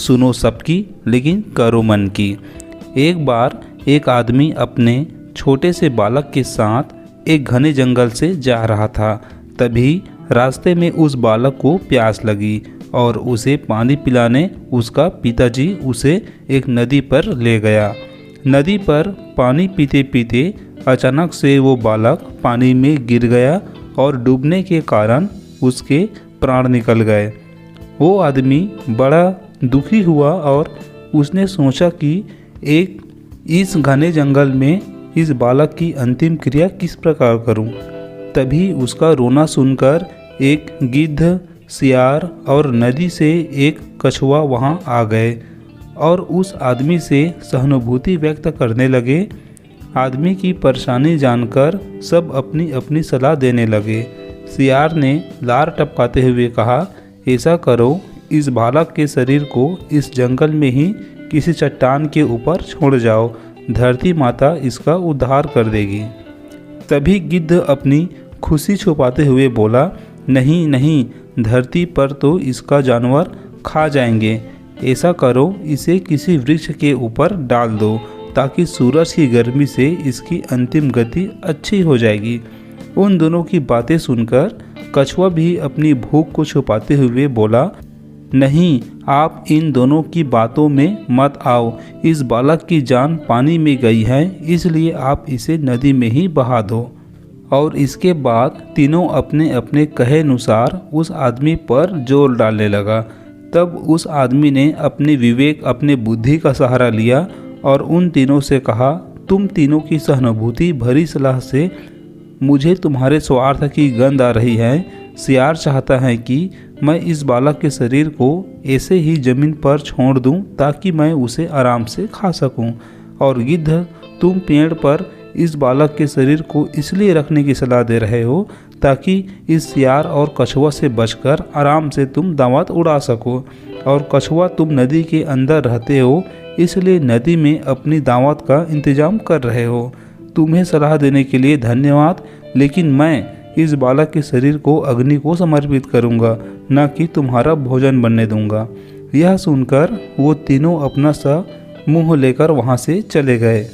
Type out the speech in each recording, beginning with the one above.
सुनो सबकी लेकिन करो मन की। एक बार एक आदमी अपने छोटे से बालक के साथ एक घने जंगल से जा रहा था। तभी रास्ते में उस बालक को प्यास लगी और उसे पानी पिलाने उसका पिताजी उसे एक नदी पर ले गया। नदी पर पानी पीते पीते अचानक से वो बालक पानी में गिर गया और डूबने के कारण उसके प्राण निकल गए। वो आदमी बड़ा दुखी हुआ और उसने सोचा कि इस घने जंगल में इस बालक की अंतिम क्रिया किस प्रकार करूं। तभी उसका रोना सुनकर एक गिद्ध, सियार और नदी से एक कछुआ वहां आ गए और उस आदमी से सहानुभूति व्यक्त करने लगे। आदमी की परेशानी जानकर सब अपनी अपनी सलाह देने लगे। सियार ने लार टपकाते हुए कहा, ऐसा करो, इस बालक के शरीर को इस जंगल में ही किसी चट्टान के ऊपर छोड़ जाओ, धरती माता इसका उद्धार कर देगी। तभी गिद्ध अपनी खुशी छुपाते हुए बोला, नहीं नहीं, धरती पर तो इसका जानवर खा जाएंगे। ऐसा करो, इसे किसी वृक्ष के ऊपर डाल दो ताकि सूरज की गर्मी से इसकी अंतिम गति अच्छी हो जाएगी। उन दोनों की बातें सुनकर कछुआ भी अपनी भूख को छुपाते हुए बोला, नहीं, आप इन दोनों की बातों में मत आओ। इस बालक की जान पानी में गई है, इसलिए आप इसे नदी में ही बहा दो। और इसके बाद तीनों अपने अपने कहे अनुसार उस आदमी पर जोर डालने लगा। तब उस आदमी ने अपने विवेक, अपने बुद्धि का सहारा लिया और उन तीनों से कहा, तुम तीनों की सहानुभूति भरी सलाह से मुझे तुम्हारे स्वार्थ की गंध आ रही है। सियार चाहता है कि मैं इस बालक के शरीर को ऐसे ही जमीन पर छोड़ दूं ताकि मैं उसे आराम से खा सकूं। और गिद्ध, तुम पेड़ पर इस बालक के शरीर को इसलिए रखने की सलाह दे रहे हो ताकि इस सियार और कछुआ से बचकर आराम से तुम दावत उड़ा सको। और कछुआ, तुम नदी के अंदर रहते हो, इसलिए नदी में अपनी दावत का इंतजाम कर रहे हो। तुम्हें सलाह देने के लिए धन्यवाद, लेकिन मैं इस बालक के शरीर को अग्नि को समर्पित करूंगा, न कि तुम्हारा भोजन बनने दूंगा। यह सुनकर वो तीनों अपना सा मुंह लेकर वहां से चले गए।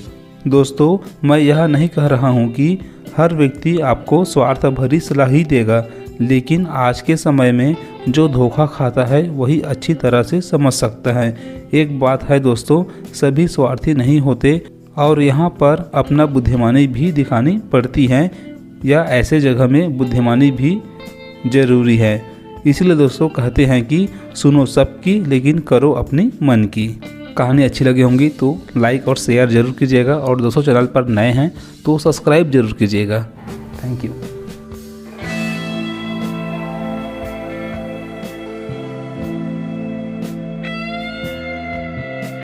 दोस्तों, मैं यह नहीं कह रहा हूं कि हर व्यक्ति आपको स्वार्थ भरी सलाह ही देगा, लेकिन आज के समय में जो धोखा खाता है वही अच्छी तरह से समझ सकता है। एक बात है दोस्तों, सभी स्वार्थी नहीं होते और यहाँ पर अपना बुद्धिमानी भी दिखानी पड़ती है, या ऐसे जगह में बुद्धिमानी भी ज़रूरी है। इसलिए दोस्तों कहते हैं कि सुनो सबकी लेकिन करो अपनी मन की। कहानी अच्छी लगी होंगी तो लाइक और शेयर ज़रूर कीजिएगा, और दोस्तों चैनल पर नए हैं तो सब्सक्राइब ज़रूर कीजिएगा। Thank you.